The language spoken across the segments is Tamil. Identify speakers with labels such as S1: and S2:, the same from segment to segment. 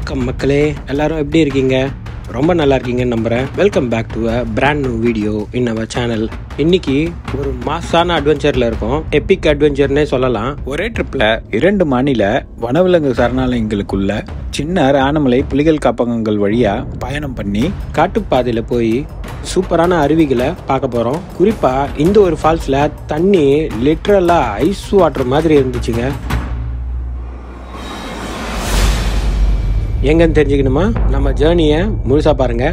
S1: வணக்கம் மக்களே, எல்லாரும் எப்படி இருக்கீங்க? ரொம்ப நல்லா இருக்கீங்கன்னு நம்புறேன். Welcome back to a brand new video in our channel. இன்னைக்கு ஒரு மாசான அட்வென்ச்சர்ல இருக்கும். எபிக் அட்வென்ச்சர்னே சொல்லலாம். ஒரே ட்ரிப்ல 2 மாநில வனவிலங்கு சரணாலயங்களுக்குள்ள சின்ன ராணமலை புலிகள் காப்பகங்கள் வழியா பயணம் பண்ணி காட்டுப்பாதையில போய் சூப்பரான அருவிகளை பார்க்க போறோம். குறிப்பா இந்த ஒரு ஃபால்ஸ்ல தண்ணி லிட்டரலா ஐஸ் வாட்டர் மாதிரி இருந்துச்சுங்க. எங்கன்னு தெரிஞ்சுக்கணுமா? நம்ம ஜேர்னியை முழுசா பாருங்க.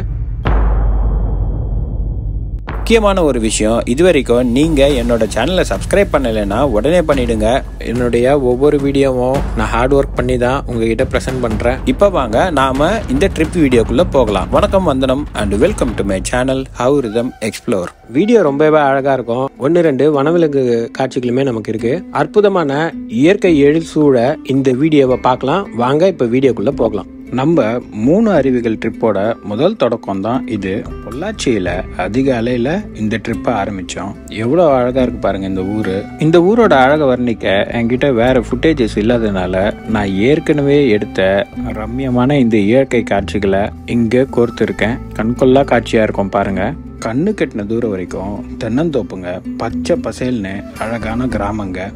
S2: முக்கியமான ஒரு விஷயம், இதுவரைக்கும் நீங்க என்னோட சேனலை சப்ஸ்கிரைப் பண்ணலைன்னா உடனே பண்ணிடுங்க.
S1: என்னுடைய ஒவ்வொரு வீடியோவும் நான் ஹார்ட் ஒர்க் பண்ணி தான் உங்ககிட்ட ப்ரெசென்ட் பண்றேன்.
S2: இப்ப வாங்க நாம இந்த ட்ரிப் வீடியோக்குள்ள போகலாம். வணக்கம், வந்தனம் and welcome to my channel have rhythm explore.
S1: Video ரொம்பவே அழகா இருக்கும். 1-2 வனவிலங்கு காட்சிகளுமே நமக்கு இருக்கு. அற்புதமான இயற்கை எழில் சூழ இந்த வீடியோவை பார்க்கலாம். வாங்க இப்ப வீடியோக்குள்ள போகலாம்.
S2: நம்ம 3 அருவிகள் ட்ரிப்போட முதல் தொடக்கம் தான் இது. பொள்ளாச்சியில அதிக அலையில இந்த ட்ரிப்பை ஆரம்பிச்சோம். எவ்வளவு அழகா இருக்கு பாருங்க இந்த ஊரு. இந்த ஊரோட அழகை வர்ணிக்க என்கிட்ட வேற ஃபுட்டேஜஸ் இல்லாதனால நான் ஏற்கனவே எடுத்த ரம்யமான இந்த இயற்கை காட்சிகளை இங்க கோர்த்திருக்கேன். கண்கொள்ளா காட்சியா இருக்கும் பாருங்க. கண்ணு கெட்டின தூரம் வரைக்கும் தென்னந்தோப்புங்க, பச்சை பசேல்னு அழகான கிராமங்க,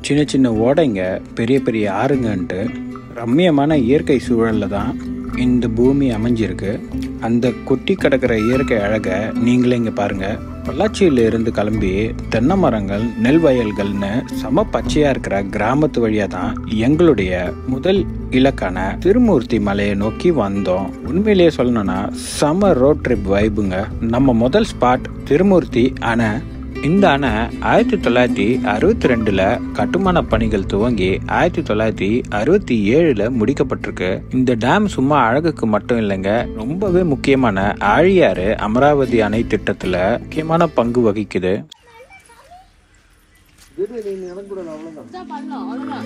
S2: சின்ன சின்ன ஓடைங்க, பெரிய பெரிய ஆறுங்கன்ட்டு ரம்மியமான இயற்கை சூழல்ல தான் இந்த பூமி அமைஞ்சிருக்கு. அந்த கொட்டி கிடக்கிற இயற்கை அழகை நீங்களே இங்க பாருங்க. பொள்ளாச்சியில இருந்து கிளம்பி தென்னை மரங்கள், நெல் வயல்கள்னு சம பச்சையா இருக்கிற கிராமத்து வழியா தான் எங்களுடைய முதல் இலக்கான திருமூர்த்தி மலையை நோக்கி வந்தோம். உண்மையிலேயே சொல்லணும்னா சம ரோட் ட்ரிப் வைபுங்க. நம்ம முதல் ஸ்பாட் திருமூர்த்தி அணை. இந்த அணை 1962 கட்டுமான பணிகள் துவங்கி 1967 முடிக்கப்பட்டிருக்கு. இந்த டேம் சும்மா அழகுக்கு மட்டும் இல்லைங்க, ரொம்பவே முக்கியமான ஆழியாறு அமராவதி அணை திட்டத்துல முக்கியமான பங்கு வகிக்குது.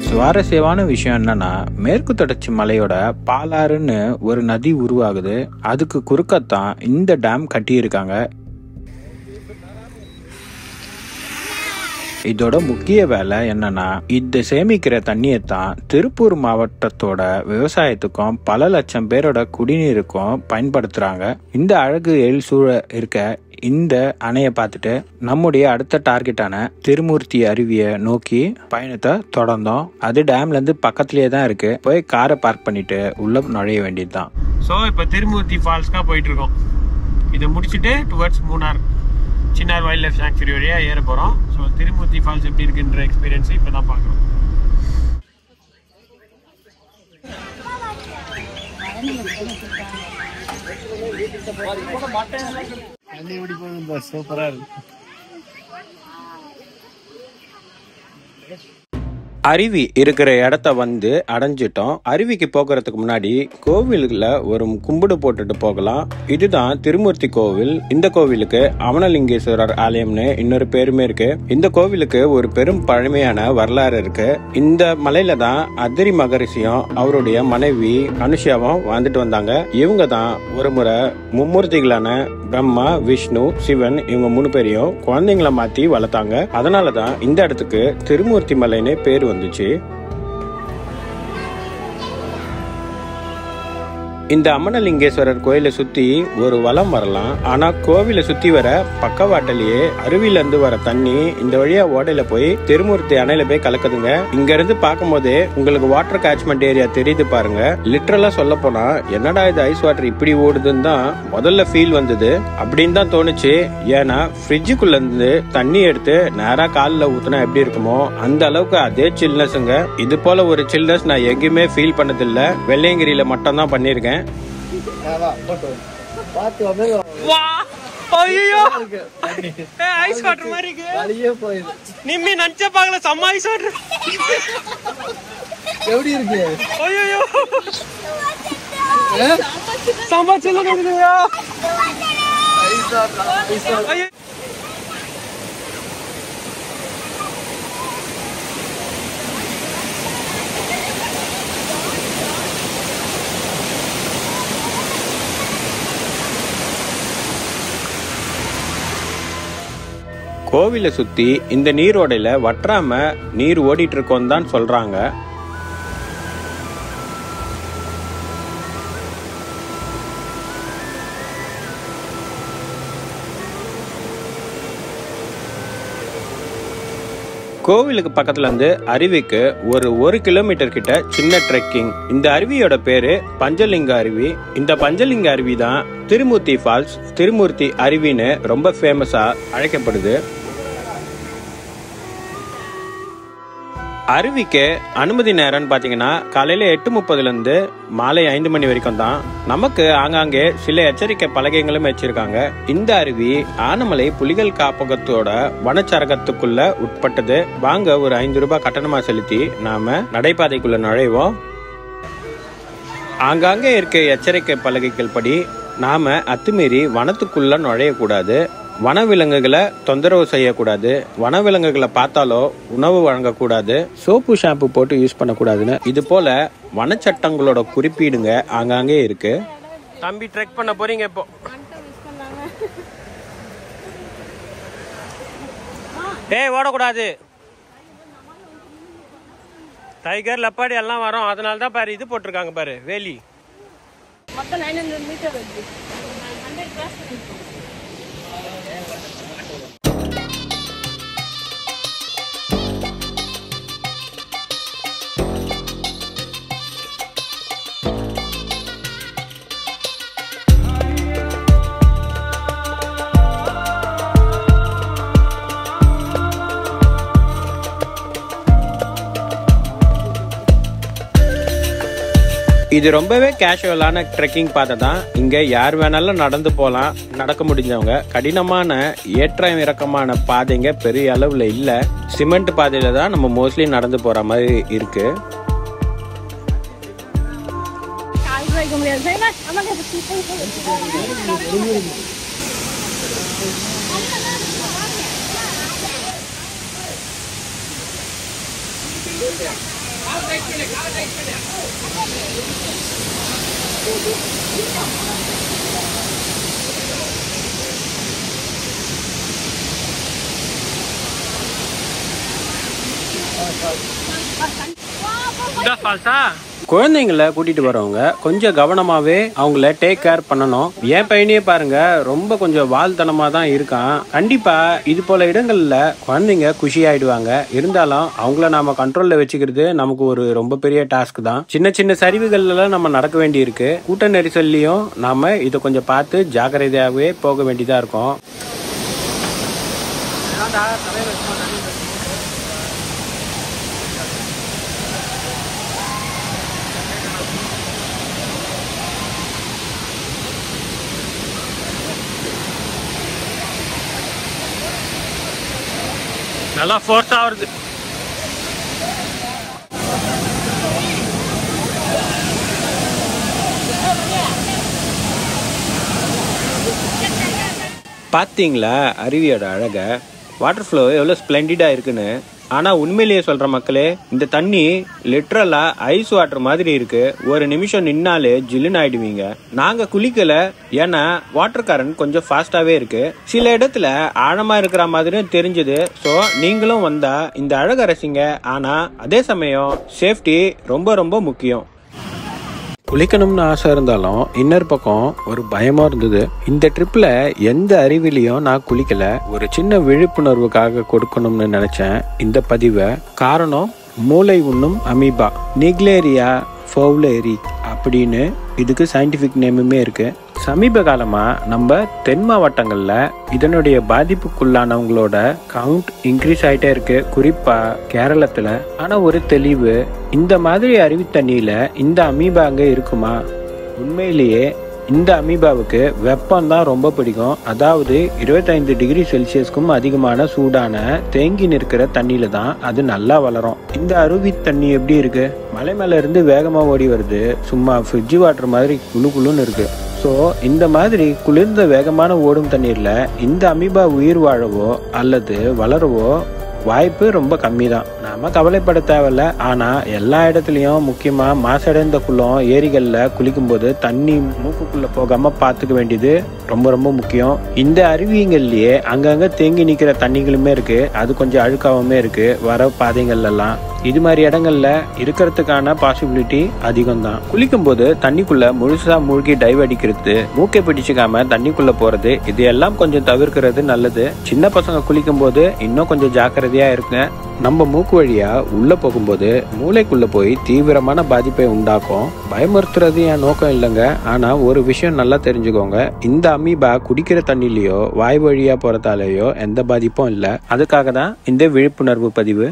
S2: சுவாரஸ்யமான விஷயம் என்னன்னா, மேற்கு தொடர்ச்சி மலையோட பாலாறுன்னு ஒரு நதி உருவாகுது. அதுக்கு குறுக்கத்தான் இந்த டேம் கட்டியிருக்காங்க. இதோட முக்கிய வேலை என்னன்னா, இந்த சேமிக்கிற தண்ணியை தான் திருப்பூர் மாவட்டத்தோட விவசாயத்துக்கும் பல லட்சம் பேரோட குடிநீருக்கும் பயன்படுத்துறாங்க. இந்த அழகு எழில் சூழ இருக்க இந்த அணையை பார்த்துட்டு நம்முடைய அடுத்த டார்கெட்டான திருமூர்த்தி அருவியை நோக்கி பயணத்தை தொடர்ந்தோம். அது டேம்ல இருந்து பக்கத்திலேயே தான் இருக்கு. போய் காரை பார்க் பண்ணிட்டு உள்ள நுழைய வேண்டியதுதான்.
S1: ஸோ இப்போ திருமூர்த்தி ஃபால்ஸ்க்காக போயிட்டு இருக்கோம். இதை முடிச்சுட்டு towards Munnar Chinnar wild life sanctuary வழியாக ஏற போகிறோம். ஸோ திருமூர்த்தி ஃபால்ஸ் எப்படி இருக்குன்ற எக்ஸ்பீரியன்ஸை இப்போ தான் பார்க்குறோம். சூப்பராக இருக்கு. அருவி இருக்கிற இடத்த வந்து அடைஞ்சிட்டோம். அருவிக்கு போகிறதுக்கு முன்னாடி கோவிலுக்குள்ள ஒரு கும்பிடு போட்டுட்டு போகலாம். இதுதான் திருமூர்த்தி கோவில். இந்த கோவிலுக்கு அமனலிங்கேஸ்வரர் ஆலயம்னு இன்னொரு பேருமே இருக்கு. இந்த கோவிலுக்கு ஒரு பெரும் பழமையான வரலாறு இருக்கு. இந்த மலையில தான் அத்திரி மகரிஷியும் அவருடைய மனைவி அனுஷாவும் வாழ்ந்துட்டு வந்தாங்க. இவங்க தான் ஒரு முறை மும்மூர்த்திகளான பிரம்மா, விஷ்ணு, சிவன் இவங்க 3 பேரையும் குழந்தைங்களை மாத்தி வளர்த்தாங்க. அதனாலதான் இந்த இடத்துக்கு திருமூர்த்தி மலைன்னு பேர் வந்துச்சு. இந்த அமனலிங்கேஸ்வரர் கோயிலை சுத்தி ஒரு வலம் வரலாம். ஆனா கோவிலை சுத்தி வர பக்கவாட்டிலேயே அருவில இருந்து வர தண்ணி இந்த வழியா ஓடையில போய் திருமூர்த்தி அணையில போய் கலக்குதுங்க. இங்க இருந்து பார்க்கும் போதே உங்களுக்கு வாட்டர் கேட்ச்மெண்ட் ஏரியா தெரியுது பாருங்க. லிட்டரலா சொல்ல போனா என்னடா இது ஐஸ் வாட்டர் இப்படி ஓடுதுன்னு தான் முதல்ல ஃபீல் வந்தது. அப்படின்னு தான் தோணுச்சு. ஏன்னா ஃப்ரிட்ஜுக்குள்ள இருந்து தண்ணி எடுத்து நேரா காலில் ஊத்துனா எப்படி இருக்குமோ அந்த அளவுக்கு அதே சில்னஸ்ங்க. இது போல ஒரு சில்னஸ் நான் எங்கேயுமே ஃபீல் பண்ணதில்லை. வெள்ளையங்கிரியில மட்டும் தான் பண்ணிருக்கேன். ஐஸ் வாட்டர் மாதிரி இருக்கு. நிம்மி நச்ச பாக்கல செம்ம ஐஸ் வாட்டர் எப்படி இருக்கு? ஐயோ செம்ம சில்லுன்னு இருக்குங்க. கோவிலை சுத்தி இந்த நீரோடையில வற்றாம நீர் ஓடிட்டு இருக்கோன்னு தான் சொல்றாங்க. கோவிலுக்கு பக்கத்துல இருந்து அருவிக்கு ஒரு கிலோமீட்டர் கிட்ட சின்ன ட்ரெக்கிங். இந்த அருவியோட பேரு பஞ்சலிங்க அருவி. இந்த பஞ்சலிங்க அருவி தான் திருமூர்த்தி ஃபால்ஸ், திருமூர்த்தி அருவின்னு ரொம்ப ஃபேமஸா அழைக்கப்படுது. அருவிக்கு அனுமதி நேரம்னு பாத்தீங்கன்னா காலையில 8:30 இருந்து மாலை 5 மணி வரைக்கும் தான். நமக்கு ஆங்காங்கே சில எச்சரிக்கை பலகைகளும் வச்சிருக்காங்க. இந்த அருவி ஆனமலை புலிகள் காப்பகத்தோட வனச்சரகத்துக்குள்ள உட்பட்டது. வாங்க ஒரு 5 ரூபாய் கட்டணமா செலுத்தி நாம நடைபாதைக்குள்ள நுழைவோம். ஆங்காங்கே இருக்க எச்சரிக்கை பலகைகள் படி நாம அத்துமீறி வனத்துக்குள்ள நுழையக்கூடாது, வனவிலங்குகளை தொந்தரவு செய்யக்கூடாது, வனவிலங்குகளை பார்த்தாலோ உணவு வழங்கக்கூடாது, சோப்பு ஷாம்பு போட்டு யூஸ் பண்ணக்கூடாதுன்னு இது போல வனச்சட்டங்களோட குறிப்பீடுங்க ஆங்காங்கே இருக்கு. தம்பி ட்ரெக் பண்ண போறீங்க இப்போ. ஏய் ஓடக்கூடாது, டைகர் லெப்பர்ட் எல்லாம் வரும். அதனால தான் பாரு இது போட்டிருக்காங்க பாரு வேலி.
S3: மொத்தம் 900 மீட்டர் வருது. 100 கிராஸ்
S1: இது ரொம்பவே கேஷுவலான ட்ரெக்கிங் பாதை தான். இங்க யார் வேணாலும் நடந்து போகலாம். நடக்க முடிஞ்சவங்க. கடினமான ஏற்ற இறக்கமான பாதைங்க பெரிய அளவுல இல்ல. சிமெண்ட் பாதையில தான் நம்ம மோஸ்ட்லி நடந்து போற மாதிரி இருக்கு. குழந்தைங்களை கூட்டிட்டு வரவங்க கொஞ்சம் கவனமாவே அவங்கள டேக் கேர் பண்ணணும். என் பையனே பாருங்க ரொம்ப கொஞ்சம் வால்தனமா தான் இருக்கான். கண்டிப்பா இது போல இடங்கள்ல குழந்தைங்க குஷி ஆயிடுவாங்க. இருந்தாலும் அவங்கள நாம கண்ட்ரோல்ல வச்சுக்கிறது நமக்கு ஒரு ரொம்ப பெரிய டாஸ்க் தான். சின்ன சின்ன சரிவுகள்ல நம்ம நடக்க வேண்டி இருக்கு. கூட்ட நெரிசல்லையும் நாம இதை கொஞ்சம் பார்த்து ஜாக்கிரதையாகவே போக வேண்டியதா இருக்கும். நல்லா ஃபோர்ஸா வருது. பாத்தீங்களா அருவியோட அழக? வாட்டர் ஃப்ளோ எவ்வளவு ஸ்பிளெண்டிடா இருக்குன்னு. ஆனா உண்மையிலேயே சொல்ற மக்களே, இந்த தண்ணி லிட்டரலா ஐஸ் வாட்டர் மாதிரி இருக்கு. ஒரு நிமிஷம் நின்னாலே ஜில்லுன்னு ஆயிடுவீங்க. நாங்க குளிக்கல, ஏன்னா வாட்டர் கரண்ட் கொஞ்சம் ஃபாஸ்டாவே இருக்கு. சில இடத்துல ஆழமா இருக்கிற மாதிரி தெரிஞ்சது. சோ நீங்களும் வந்தா இந்த அழக ரசிங்க. ஆனா அதே சமயம் சேஃப்டி ரொம்ப ரொம்ப முக்கியம். குளிக்கணும்னு ஆசை இருந்தாலும் இன்னொரு பக்கம் ஒரு பயமா இருந்தது. இந்த ட்ரிப்ல எந்த அருவிலையும் நான் குளிக்கல. ஒரு சின்ன விழிப்புணர்வுக்காக கொடுக்கணும்னு நினைச்சேன் இந்த பதிவை. காரணம், மூளை உண்ணும் அமீபா, நிக்லேரியா ஃபவுலேரி அப்படின்னு இதுக்கு சயின்டிபிக் நேமுமே இருக்கு. சமீப காலமா நம்ம தென் மாவட்டங்கள்ல இதனுடைய பாதிப்புக்குள்ளானவங்களோட கவுண்ட் இன்க்ரீஸ் ஆயிட்டே இருக்கு, குறிப்பா கேரளத்துல. ஆனா ஒரு தெளிவு, இந்த மாதிரி அருவி தண்ணியில இந்த அமீபா அங்க இருக்குமா? உண்மையிலேயே இந்த அமீபாவுக்கு வெப்பம் தான் ரொம்ப பிடிக்கும். அதாவது 25 டிகிரி செல்சியஸ்க்கும் அதிகமான சூடான தேங்கி நிற்கிற தண்ணியில தான் அது நல்லா வளரும். இந்த அருவி தண்ணி எப்படி இருக்கு? மலை மேல இருந்து வேகமா ஓடி வருது. சும்மா ஃப்ரிட்ஜ் வாட்டர் மாதிரி குளு குளுன்னு இருக்கு. ஸோ இந்த மாதிரி குளிர்ந்த வேகமான ஓடும் தண்ணீர்ல இந்த அமீபா உயிர் வாழவோ அல்லது வளரவோ வாய்ப்பு ரொம்ப கம்மி தான். நாம கவலைப்பட தேவையில்ல. ஆனா எல்லா இடத்துலயும், முக்கியமா மாசடைந்த குளம், ஏரிகள்ல குளிக்கும் போது தண்ணி மூக்குக்குள்ள போகாம பாத்துக்க வேண்டியது ரொம்ப ரொம்ப முக்கியம். இந்த அருவிங்கள்லயே அங்கங்க தேங்கி நிக்கிற தண்ணிகளுமே இருக்கு. அது கொஞ்சம் அழுக்காவுமே இருக்கு வர பாதைகள்ல எல்லாம். இது மாதிரி இடங்கள்ல இருக்கிறதுக்கான பாசிபிலிட்டி அதிகம் தான். குளிக்கும் போது தண்ணிக்குள்ள முழுசா மூழ்கி டைவ் அடிக்கிறது, மூக்கை பிடிச்சிக்காம தண்ணிக்குள்ள போறது, இது எல்லாம் கொஞ்சம் தவிர்க்கிறது நல்லது. சின்ன பசங்க குளிக்கும் போது இன்னும் கொஞ்சம் ஜாக்கிரதையா இருங்க. நம்ம மூக்கு வழியா உள்ள போகும்போது மூளைக்குள்ள போய் தீவிரமான பாதிப்பை உண்டாக்கும். பயமுறுத்துறது என் நோக்கம் இல்லைங்க. ஆனா ஒரு விஷயம் நல்லா தெரிஞ்சுக்கோங்க, இந்த அமீபா குடிக்கிற தண்ணிலயோ வாய் வழியா போறதாலேயோ எந்த பாதிப்பும் இல்லை. அதுக்காக தான் இந்த விழிப்புணர்வு பதிவு.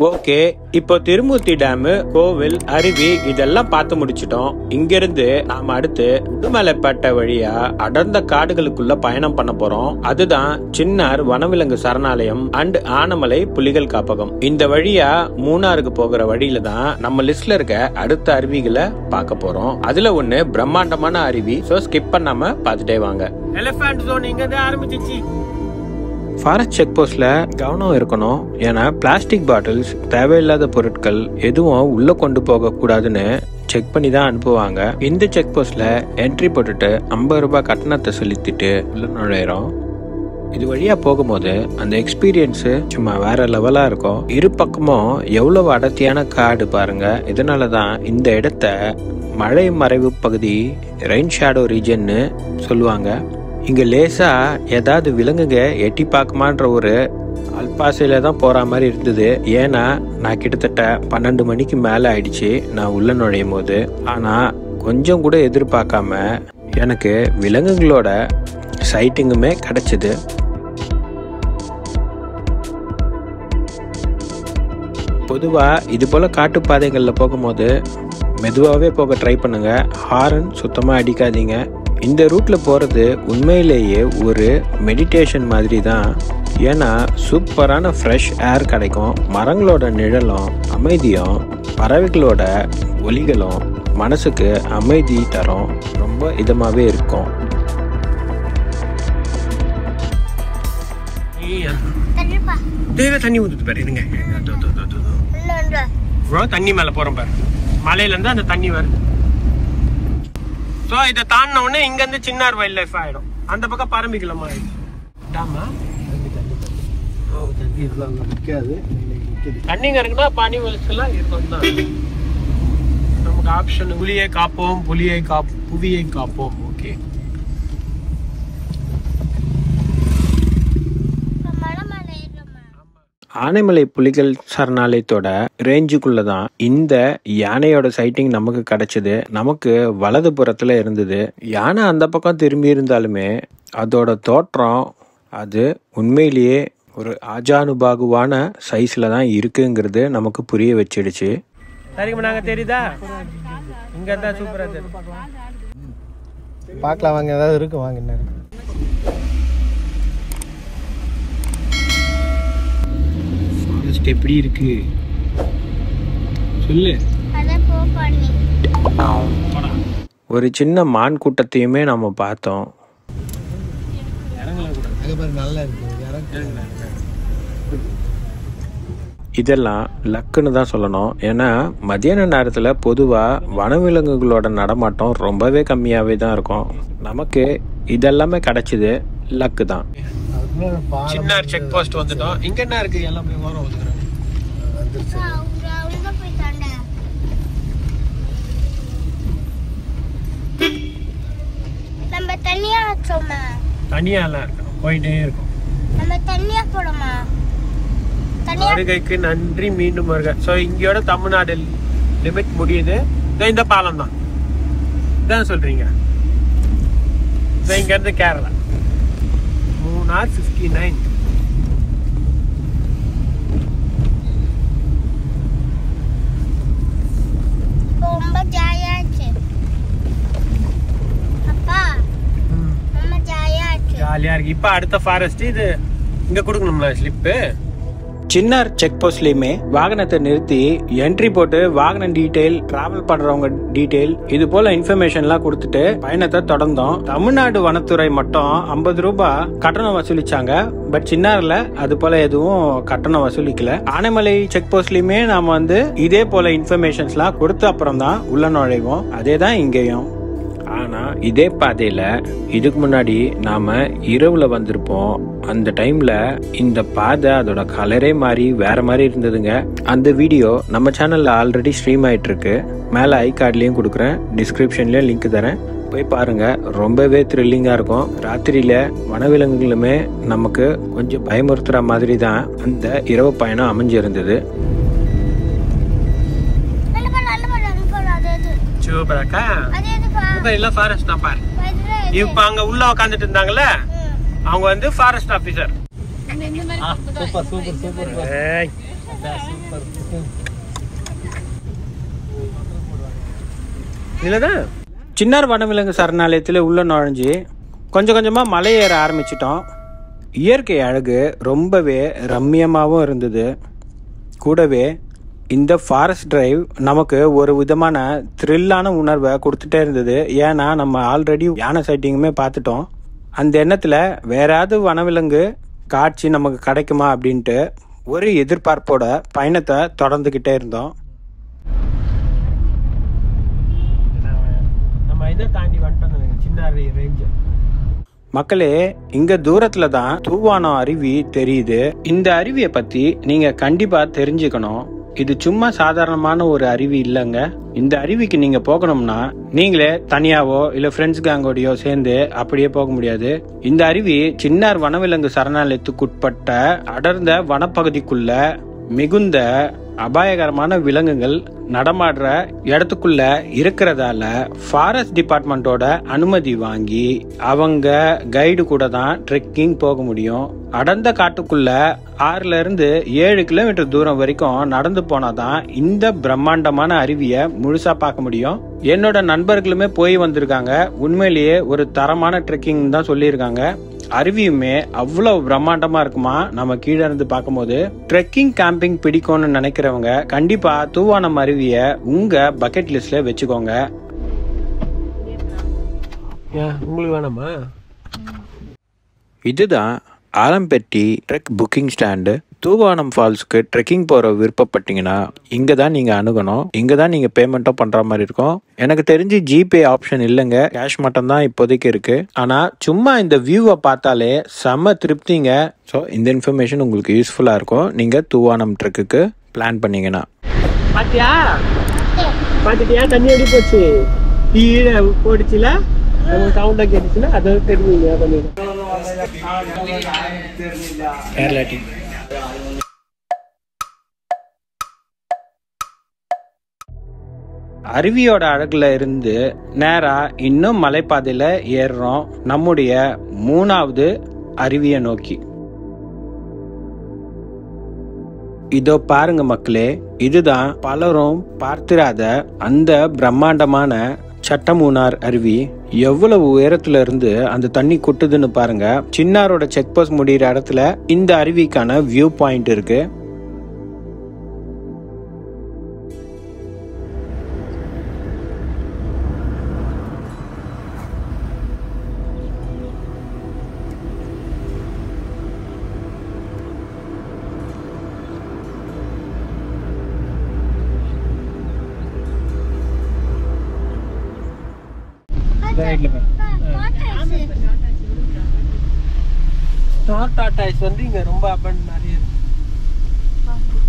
S1: ஓகே, இப்போ திருமூர்த்தி டேம், கோவில், அருவி இதெல்லாம் பார்த்து முடிச்சிட்டோம். இங்கிருந்து நாம அடுத்து உடுமலைப்பேட்டை வழியா அடர்ந்த காடுகளுக்குள்ள பயணம் பண்ண போறோம். அதுதான் சின்னார் வனவிலங்கு சரணாலயம் அண்ட் ஆனமலை புலிகள் காப்பகம். இந்த வழியா மூணாருக்கு போகிற வழியில தான் நம்ம லிஸ்ட்ல இருக்க அடுத்த அருவிகளை பார்க்க போறோம். அதுல ஒண்ணு பிரம்மாண்டமான அருவி. சோ ஸ்கிப் பண்ணாம பார்த்துட்டே வாங்க. எலிஃபண்ட் ஜோன் இங்க இருந்து ஆரம்பிச்சிச்சு. ஃபாரஸ்ட் செக் போஸ்ட்ல கவனம் இருக்கணும். ஏன்னா பிளாஸ்டிக் பாட்டில்ஸ், தேவையில்லாத பொருட்கள் எதுவும் உள்ள கொண்டு போக கூடாதுன்னு செக் பண்ணி தான் அனுப்புவாங்க. இந்த செக் போஸ்ட்ல என்ட்ரி போட்டுட்டு 50 ரூபாய் கட்டணத்தை செலுத்திட்டு உள்ள நுழையிறோம். இது வழியா போகும்போது அந்த எக்ஸ்பீரியன்ஸ் சும்மா வேற லெவலா இருக்கும். இரு பக்கமும் எவ்வளவு அடர்த்தியான காடு பாருங்க. இதனாலதான் இந்த இடத்த மழை மறைவு பகுதி, ரெயின் ஷேடோ ரீஜன்னு சொல்லுவாங்க. இங்க லேசா ஏதாவது விலங்குங்க எட்டி பார்க்குமான்ற ஒரு அல்பாசையில தான் போற மாதிரி இருந்தது. ஏன்னா நான் கிட்டத்தட்ட 12 மணிக்கு மேல ஆயிடுச்சு நான் உள்ள நுழையும் போது. ஆனா கொஞ்சம் கூட எதிர்பார்க்காம எனக்கு விலங்குகளோட சைட்டிங்குமே கிடைச்சது. பொதுவா இது போல காட்டுப்பாதைகள்ல போகும்போது மெதுவாகவே போக ட்ரை பண்ணுங்க. ஹாரன் சுத்தமா அடிக்காதீங்க. இந்த ரூட்ல போறது உண்மையிலேயே ஒரு மெடிடேஷன் மாதிரி தான். ஏன்னா சூப்பரான ஃப்ரெஷ் ஏர் கிடைக்கும். மரங்களோட நிழலும் அமைதியும் பறவைகளோட ஒலிகளும் மனசுக்கு அமைதி தரும். ரொம்ப இதமாவே இருக்கும். தண்ணி ஊத்துது பாரு. இருங்க, தண்ணி மேல போறோம் பாரு. மலையில இருந்து அந்த தண்ணி வருது. சோ இதை தாண்டின உடனே இங்க இருந்து சின்னார் வைல்ட் லைஃப் ஆயிடும். அந்த பக்கம் பரம்பிக்கலாமா தண்ணிங்க இருக்குன்னா பனி வலிச்செல்லாம் இருக்கும் தான். நமக்கு ஆப்ஷன் புலியை காப்போம், புவியை காப்போம். ஓகே, ஆனைமலை புலிகள் சரணாலயத்தோட ரேஞ்சுக்குள்ளதான் இந்த யானையோட சைட்டிங் நமக்கு கிடைச்சது. நமக்கு வலது புறத்துல இருந்தது. யானை அந்த பக்கம் திரும்பி இருந்தாலுமே அதோட தோற்றம் அது உண்மையிலேயே ஒரு ஆஜானுபாகுவான சைஸ்ல தான் இருக்குங்கிறது நமக்கு புரிய வச்சிடுச்சு. சரிங்க, நாங்க தெரியுதா இங்க இருந்தா சூப்பரா தெரியும்.
S4: பார்க்கலாம் வாங்க, ஏதாவது இருக்கு வாங்க.
S1: எப்படி இருக்கு சொல்லு. ஒரு சின்ன மான் கூட்டத்தையுமே நம்ம பார்த்தோம். இதெல்லாம் லக்குன்னு தான் சொல்லணும். ஏன்னா மத்தியான நேரத்துல பொதுவா வனவிலங்குகளோட நடமாட்டம் ரொம்பவே கம்மியாவே தான் இருக்கும். நமக்கு இதெல்லாமே கிடைச்சது லக்கு தான். சின்னார் செக் போஸ்ட் வந்துட்டோம். இங்க என்ன இருக்கு? எல்லாமே ஓரம் ஒதுக்குறாங்க.
S3: நம்ம தண்ணியா வச்சோமா?
S1: தண்ணியா எல்லாம் இருக்கணும், போயிட்டே இருக்கும்.
S3: நம்ம தண்ணியா போடுமா?
S1: வருகைக்கு நன்றி, மீண்டும் வருக. சோ இங்கயோட தமிழ்நாடு லிமிட் முடியுது. இந்த பாலம் தான் இதான் சொல்றீங்க. இங்க இருந்து கேரளா 3:59.
S3: ரொம்ப ஜாலியாச்சு அப்பா. ரொம்ப ஜாலியா
S1: இருக்கு. இப்ப அடுத்த ஃபாரஸ்ட் இது இங்க கொடுக்கணும்ல ஸ்லிப்பு. சின்னார் செக் போஸ்ட்லயுமே வாகனத்தை நிறுத்தி என்ட்ரி போட்டு வாகன டீடைல், டிராவல் பண்றவங்க டீடைல், இது போல இன்ஃபர்மேஷன் எல்லாம் கொடுத்துட்டு பயணத்தை தொடர்ந்தோம். தமிழ்நாடு வனத்துறை மட்டும் 50 ரூபாய் கட்டணம் வசூலிச்சாங்க. பட் சின்னார்ல அது போல எதுவும் கட்டணம் வசூலிக்கல. ஆனைமலை செக் போஸ்ட்லயுமே நாம இதே போல இன்ஃபர்மேஷன்ஸ் எல்லாம் கொடுத்த அப்புறம் தான் உள்ள நுழைவோம். அதே தான் இங்கேயும். ஆனா
S2: ஆனா இதே பாதையில இதுக்கு முன்னாடி நாம இரவுல வந்திருப்போம். அந்த டைம்ல இந்த பாதை அதோட கலரே மாறி வேற மாதிரி இருந்ததுங்க. அந்த வீடியோ நம்ம சேனல்ல ஆல்ரெடி ஸ்ட்ரீம் ஆயிட்டு இருக்கு. மேல ஐ கார்ட்லயும் கொடுக்குறேன், டிஸ்கிரிப்ஷன்லயும் லிங்க் தரேன், போய் பாருங்க. ரொம்பவே த்ரில்லிங்கா இருக்கும். ராத்திரியில வனவிலங்குகளுமே நமக்கு கொஞ்சம் பயமுறுத்துற மாதிரி தான் அந்த இரவு பயணம் அமைஞ்சிருந்தது.
S1: சூப்பராக்கா எல்லாம் ஃபாரஸ்ட் தான் பாரு. இப்ப அங்க உள்ள உட்காந்துட்டு இருந்தாங்கல்ல, அவங்க வந்து forest officer. Super super super. இதுலதான்
S2: சின்னார் வனவிலங்கு சரணாலயத்தில் உள்ள நுழைஞ்சு கொஞ்சம் கொஞ்சமாக மலை ஏற ஆரம்பிச்சிட்டோம். இயற்கை அழகு ரொம்பவே ரம்மியமாகவும் இருந்தது. கூடவே இந்த ஃபாரஸ்ட் டிரைவ் நமக்கு ஒரு விதமான த்ரில்லான உணர்வை கொடுத்துட்டே இருந்தது. ஏன்னா நம்ம ஆல்ரெடி யானை சைட்டிங்குமே பார்த்துட்டோம். அந்த எண்ணத்தில் வேறாவது வனவிலங்கு காட்சி நமக்கு கிடைக்குமா அப்படின்ட்டு ஒரு எதிர்பார்ப்போட பயணத்தை தொடர்ந்துக்கிட்டே இருந்தோம்.
S1: இதை தாண்டி வந்துட்டோம் சின்ன ரேஞ்ச்.
S2: மக்களே, இங்க தூரத்துல தான் தூவானம் அருவி தெரியுது. இந்த அருவியை பத்தி நீங்க கண்டிப்பா தெரிஞ்சுக்கணும். இது சும்மா சாதாரணமான ஒரு அருவி இல்லைங்க. இந்த அருவிக்கு நீங்க போகணும்னா நீங்களே தனியாவோ இல்ல ஃப்ரெண்ட்ஸ் கேங்கோடையோ சேர்ந்து அப்படியே போக முடியாது. இந்த அருவி சின்னார் வனவிலங்கு சரணாலயத்துக்குட்பட்ட அடர்ந்த வனப்பகுதிக்குள்ள மிகுந்த அபாயகரமான விலங்குகள் நடமாடுற இடத்துக்குள்ள இருக்கிறதால ஃபாரஸ்ட் டிபார்ட்மெண்டோட அனுமதி வாங்கி அவங்க கைடு கூட தான் ட்ரெக்கிங் போக முடியும். அடர்ந்த காட்டுக்குள்ள 6 இருந்து 7 கிலோமீட்டர் தூரம் வரைக்கும் நடந்து போனாதான் இந்த பிரம்மாண்டமான அருவியை முழுசா பார்க்க முடியும். என்னோட நண்பர்களுமே போய் வந்திருக்காங்க. உண்மையிலேயே ஒரு தரமான ட்ரெக்கிங் தான் சொல்லியிருக்காங்க. அருவியுமே அவ்வளவு பிரம்மாண்டமா இருக்குமா நம்ம கீழே இருந்து பார்க்கும்போது. ட்ரெக்கிங் கேம்பிங் பிடிக்கும்னு நினைக்கிறவங்க கண்டிப்பா தூவானம் அருவிய உங்க பக்கெட் லிஸ்ட்ல வச்சுக்கோங்க.
S1: உங்களுக்கு வேணாமா?
S2: இதுதான் ஆலம்பெட்டி trek booking stand. Thoovanam ஃபால்ஸ்க்கு trekking போற விருப்பப்பட்டீங்கன்னா இங்க தான் நீங்க அணுகணும். இங்க தான் நீங்க பேமெண்ட்டும் பண்ற மாதிரி இருக்கும். எனக்கு தெரிஞ்சு ஜிபே ஆப்ஷன் இல்லைங்க, கேஷ் மட்டும் தான் இப்போதைக்கு இருக்கு. ஆனா சும்மா இந்த வியூவை பார்த்தாலே செம்ம திருப்திங்க. ஸோ இந்த இன்ஃபர்மேஷன் உங்களுக்கு யூஸ்ஃபுல்லா இருக்கும் நீங்க தூவானம் ட்ரெக்குக்கு பிளான் பண்ணீங்கன்னா.
S1: பாத்தியா பாத்துட்டியா தண்ணி எப்படி போச்சு? கீழே போடுச்சுல, சவுண்டா கேட்டுச்சுல, அதை தெரியுங்க.
S2: அருவியோட அழகுல இருந்து நேரா இன்னும் மலைப்பாதையில ஏறுறோம் நம்முடைய 3வது அருவியை நோக்கி. இதோ பாருங்க மக்களே, இதுதான் பலரும் பார்த்திராத அந்த பிரம்மாண்டமான சட்டமூனார் அருவி. எவ்வளவு உயரத்துல இருந்து அந்த தண்ணி கொட்டுதுன்னு பாருங்க. சின்னாரோட செக் போஸ்ட் முடிகிற இடத்துல இந்த அருவிக்கான வியூ பாயிண்ட் இருக்கு.
S1: வந்து இங்க ரொம்ப அபண்ட் நிறைய இருக்கு.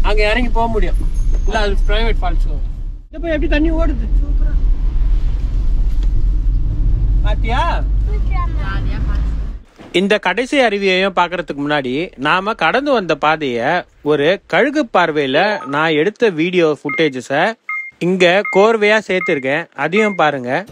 S1: அங்க இறங்கி போக முடியும் இல்ல, அது பிரைவேட் ஃபால்ஸ். இப்ப எப்படி தண்ணி ஓடுது சூப்பரா பாத்தியா?
S2: இந்த கடைசி அருவியையும் பார்க்கறதுக்கு முன்னாடி நாம கடந்து வந்த பாதைய ஒரு கழுகு பார்வையில நான் எடுத்த வீடியோ ஃபுட்டேஜஸ இங்க கோர்வையா சேர்த்திருக்கேன். அதையும் பாருங்க.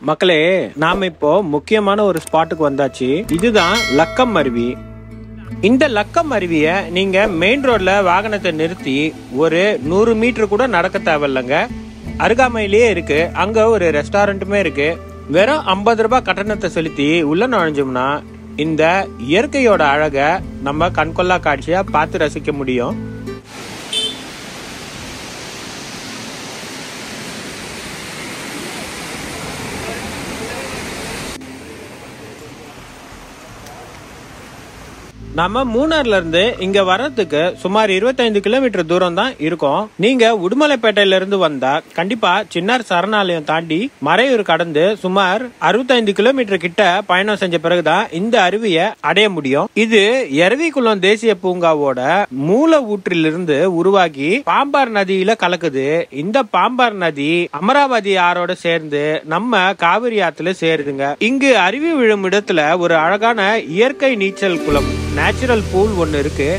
S1: மக்களே, நாம இப்போ முக்கியமான ஒரு ஸ்பாட்டுக்கு வந்தாச்சு. இதுதான் லக்கம் அருவி. இந்த லக்கம் அருவிய நீங்க மெயின் ரோட்ல வாகனத்தை நிறுத்தி ஒரு 100 மீட்டர் கூட நடக்க தேவையில்லைங்க. அருகாமையிலேயே இருக்கு. அங்க ஒரு ரெஸ்டாரண்ட்டுமே இருக்கு. வெறும் 50 ரூபாய் கட்டணத்தை செலுத்தி உள்ள நுழைஞ்சோம்னா இந்த இயற்கையோட அழக நம்ம கண்கொள்ளா காட்சியா பார்த்து ரசிக்க முடியும். நம்ம மூணார்ல இருந்து இங்க வர்றதுக்கு சுமார் 25 கிலோமீட்டர் தூரம் தான் இருக்கும். நீங்க உடுமலைப்பேட்டையில இருந்து வந்தா கண்டிப்பா சின்னார் சரணாலயம் தாண்டி மறையூர் கடந்து சுமார் 65 கிலோமீட்டர் கிட்ட பயணம் செஞ்ச பிறகுதான் இந்த அருவியை அடைய முடியும். இது எரவிக்குளம் தேசிய பூங்காவோட மூல ஊற்றிலிருந்து உருவாகி பாம்பார் நதியில கலக்குது. இந்த பாம்பார் நதி அமராவதி ஆறோட சேர்ந்து நம்ம காவிரி ஆத்துல சேருதுங்க. இங்கு அருவி விழும் இடத்துல ஒரு அழகான இயற்கை நீச்சல் குளம், நேச்சுரல் பூல் ஒன்னு இருக்கு.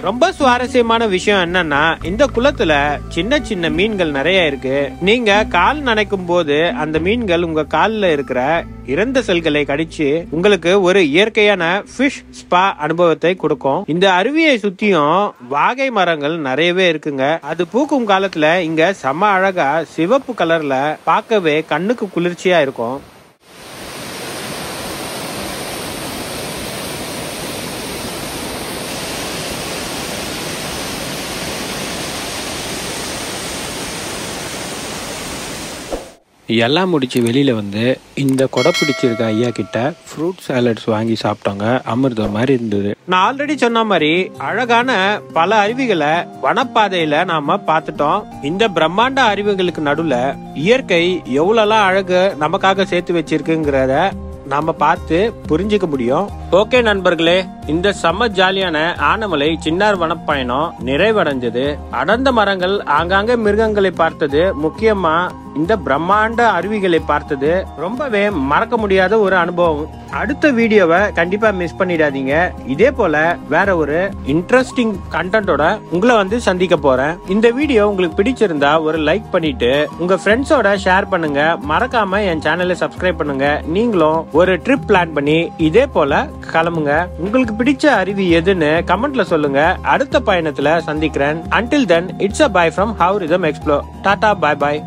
S1: ரொம்ப சுவாரஸ்யமான விஷயம் என்னன்னா, இந்த குளத்துல சின்ன சின்ன மீன்கள் நிறைய இருக்கு. நீங்க கால் நனைக்கும் போது அந்த மீன்கள் உங்க கால்ல இருக்கிற இறந்த செல்களை கடிச்சு உங்களுக்கு ஒரு இயற்கையான ஃபிஷ் ஸ்பா அனுபவத்தை கொடுக்கும். இந்த அருவியை சுத்தியும் வாகை மரங்கள் நிறையவே இருக்குங்க. அது பூக்கும் காலத்துல இங்க செம அழகா சிவப்பு கலர்ல பார்க்கவே கண்ணுக்கு குளிர்ச்சியா இருக்கும்.
S2: எல்லாம் முடிச்சு வெளியில வந்து இந்த கொடை பிடிச்சிருக்க ஐயா கிட்ட ஃப்ரூட் சாலட்ஸ் வாங்கி சாப்பிட்டோங்க. அமிர்தம் மாதிரி இருந்தது.
S1: நான் ஆல்ரெடி சொன்ன மாதிரி அழகான பல அருவிகளை வனப்பாதையில நாம பார்த்துட்டோம். இந்த பிரம்மாண்ட அருவிகளுக்கு நடுவுல இயற்கை எவ்வளவு அழகு நமக்காக சேர்த்து வச்சிருக்குங்கிறத நாம பார்த்து புரிஞ்சுக்க முடியும். ஓகே நண்பர்களே, இந்த செம்ம ஜாலியான ஆனமலை சின்னார் வனப்பயணம் நிறைவடைஞ்சது. அடர்ந்த மரங்கள், ஆங்காங்க மிருகங்களை பார்த்தது, முக்கியமா இந்த பிரம்மாண்ட அருவிகளை பார்த்தது ரொம்பவே மறக்க முடியாத ஒரு அனுபவம். அடுத்த வீடியோவை கண்டிப்பா மிஸ் பண்ணிடாதீங்க. இதே போல வேற ஒரு இன்ட்ரெஸ்டிங் கண்டென்ட்டோட உங்களை வந்து சந்திக்க போறேன். இந்த வீடியோ உங்களுக்கு பிடிச்சிருந்தா ஒரு லைக் பண்ணிட்டு உங்க ஃப்ரெண்ட்ஸோட ஷேர் பண்ணுங்க. மறக்காம என் சேனலை சப்ஸ்கிரைப் பண்ணுங்க. நீங்களும் ஒரு ட்ரிப் பிளான் பண்ணி இதே போல கிளம்புங்க. உங்களுக்கு பிடிச்ச அருவி எதுன்னு கமெண்ட்ல சொல்லுங்க. அடுத்த பயணத்துல சந்திக்கிறேன். Until then, it's a bye from How Rhythm Explore. Tata, bye bye.